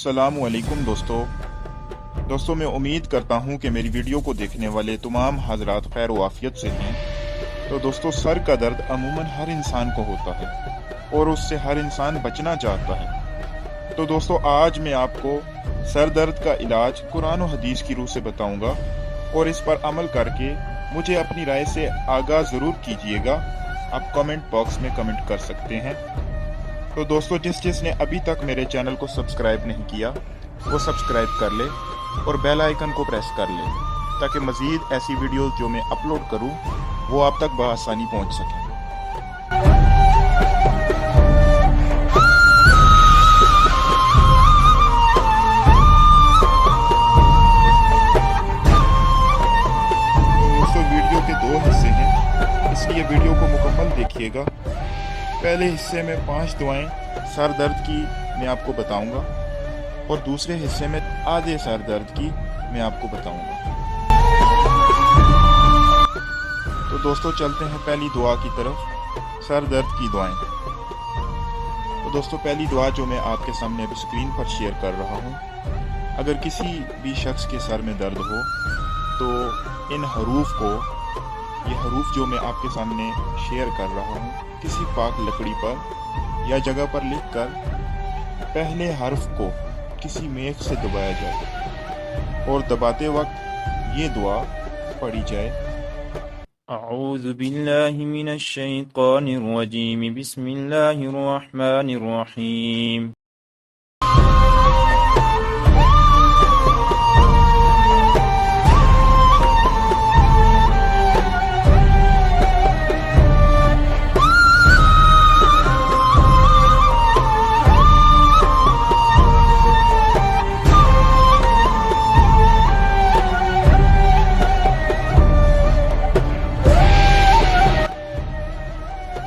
अस्सलामुअलैकुम दोस्तों मैं उम्मीद करता हूं कि मेरी वीडियो को देखने वाले तमाम हजरात खैर व आफियत से हैं। तो दोस्तों, सर का दर्द अमूमन हर इंसान को होता है और उससे हर इंसान बचना चाहता है। तो दोस्तों, आज मैं आपको सर दर्द का इलाज कुरान और हदीस की रूह से बताऊंगा और इस पर अमल करके मुझे अपनी राय से आगाह ज़रूर कीजिएगा। आप कमेंट बॉक्स में कमेंट कर सकते हैं। तो दोस्तों, जिसने अभी तक मेरे चैनल को सब्सक्राइब नहीं किया वो सब्सक्राइब कर ले और बेल आइकन को प्रेस कर ले ताकि मज़ीद ऐसी वीडियोस जो मैं अपलोड करूं वो आप तक बआसानी पहुंच सके। दोस्तों, वीडियो के दो हिस्से हैं, इसलिए वीडियो को मुकम्मल देखिएगा। पहले हिस्से में 5 दुआएं सर दर्द की मैं आपको बताऊंगा और दूसरे हिस्से में आधे सर दर्द की मैं आपको बताऊंगा। तो दोस्तों, चलते हैं पहली दुआ की तरफ, सर दर्द की दुआएं। तो दोस्तों, पहली दुआ जो मैं आपके सामने अभी स्क्रीन पर शेयर कर रहा हूं, अगर किसी भी शख्स के सर में दर्द हो तो इन हरूफ को, ये हरूफ जो मैं आपके सामने शेयर कर रहा हूँ, किसी पाक लकड़ी पर या जगह पर लिखकर पहले हर्फ को किसी मेख से दबाया जाए और दबाते वक्त ये दुआ पढ़ी जाए। अऊज़ु बिल्लाहि मिनश शैतानिर रजीम, बिस्मिल्लाहिर रहमानिर रहीम।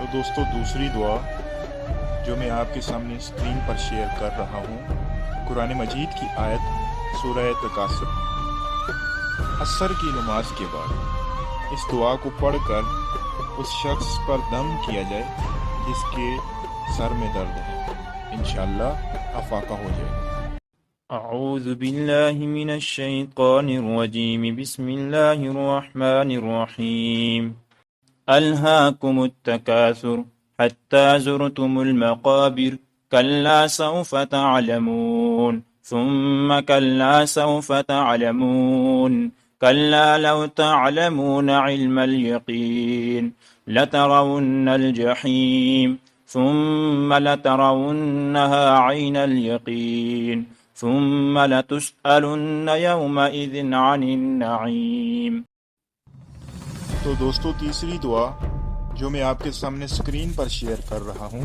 दोस्तों, दूसरी दुआ जो मैं आपके सामने स्क्रीन पर शेयर कर रहा हूँ, कुरान मजीद की आयत सूरह तकासुर, असर की नमाज के बाद इस दुआ को पढ़कर उस शख्स पर दम किया जाए जिसके सर में दर्द है, इंशाअल्लाह अफाका हो जाएगा। अऊज़ु बिल्लाहि मिनश शैतानिर रजीम, बिस्मिल्लाहिर रहमानिर रहीम। अल्हाकुमुत तकासुर हत्ता ज़ुरतुमुल मक़ाबिर, कल्ला सौफ़ तअलमून, सुम्मा कल्ला सौफ़ तअलमून, कल्ला लौ तअलमून इल्मल यक़ीन, लतरवुन्नल जहीम, सुम्मा लतरवुन्नहा ऐनल यक़ीन, सुम्मा लतुस्अलुन्न यौमइज़िन अनिन नईम। तो दोस्तों, तीसरी दुआ जो मैं आपके सामने स्क्रीन पर शेयर कर रहा हूँ,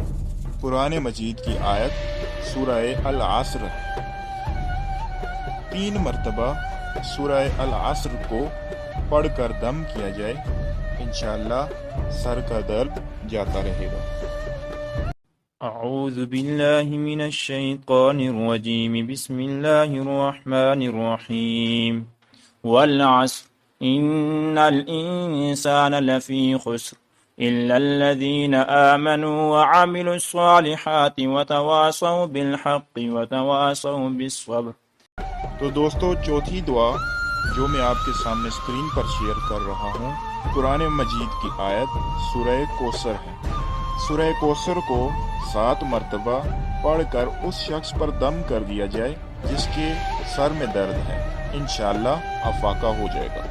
कुरान मजीद की आयत सूरह अल असर, 3 मरतबा सूरह अल असर को पढ़कर दम किया जाए, इंशाअल्लाह सर का दर्द जाता रहेगा। अऊज़ु बिल्लाहि मिनश शैतानिर रजीम, बिस्मिल्लाहिर रहमानिर रहीम। वल अस्र इन्नल इंसान लफी खुस्र इल्लल्लज़ीना आमनू व अमिलुस सालिहाति व तवासौ बिल हक़्क़ि व तवासौ बिस्सब्र। तो दोस्तों, चौथी दुआ जो मैं आपके सामने स्क्रीन पर शेयर कर रहा हूँ, कुरान मजीद की आयत सूरह कौसर है। सूरह कौसर को 7 मरतबा पढ़कर उस शख्स पर दम कर दिया जाए जिसके सर में दर्द है, इंशाअल्लाह अफाका हो जाएगा।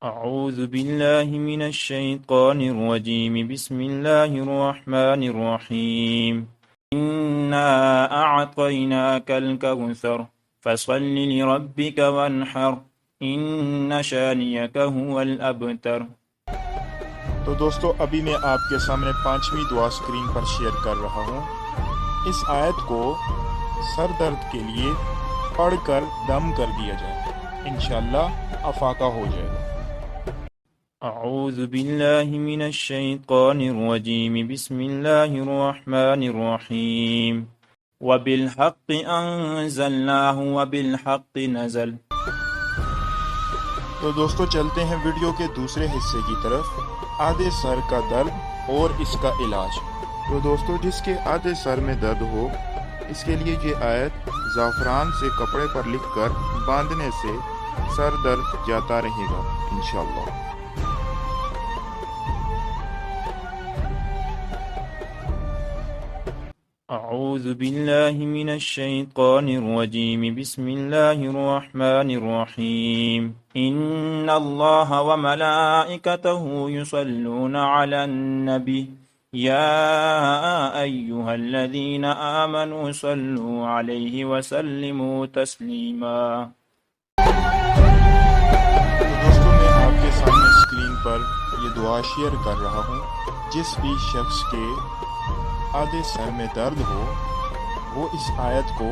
अऊज़ु बिल्लाहि मिनश शैतानिर रजीम, बिस्मिल्लाहिर रहमानिर रहीम। इन्ना अअतैनाकल कौसर फसल्लि लिरब्बिक वन्हर, इन्न शानियक हुवल अबतर। तो दोस्तों, अभी मैं आपके सामने 5वीं दुआ स्क्रीन पर शेयर कर रहा हूँ। इस आयत को सर दर्द के लिए पढ़कर दम कर दिया जाए, इंशाअल्लाह अफाका हो जाएगा। अऊज़ु बिल्लाहि मिनश शैतानिर रजीम, बिस्मिल्लाहिर रहमानिर रहीम। व बिल हक़्क़ि अंज़लनाहु व बिल हक़्क़ि नज़ल। तो दोस्तों, चलते हैं वीडियो के दूसरे हिस्से की तरफ, आधे सर का दर्द और इसका इलाज। तो दोस्तों, जिसके आधे सर में दर्द हो اس کے لیے یہ آیت زعفران سے کپڑے پر لکھ کر باندھنے سے سر درد جاتا رہے گا انشاءاللہ۔ أعوذ بالله من الشيطان الرجيم بسم الله الرحمن الرحيم إن الله وملائكته يصلون على النبي يا أيها الذين آمنوا صلوا عليه وسلموا تسليما۔ تو دوستو میں آپ کے سامنے اسکرین پر یہ دعا شیئر کر رہا ہوں، جس بھی شخص کے آدھے سر میں درد ہو وہ اس آیت کو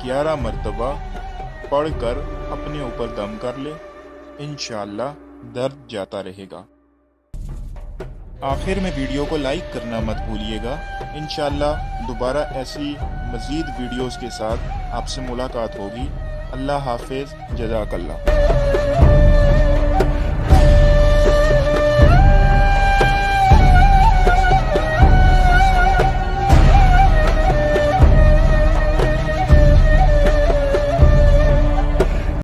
11 مرتبہ پڑھ کر اپنے اوپر دم کر لے، انشاءاللہ درد جاتا رہے گا۔ آخر میں ویڈیو کو لائک کرنا مت بھولیے گا۔ انشاءاللہ دوبارہ ایسی مزید ویڈیوز کے ساتھ آپ سے ملاقات ہوگی۔ اللہ حافظ، جزاک اللہ۔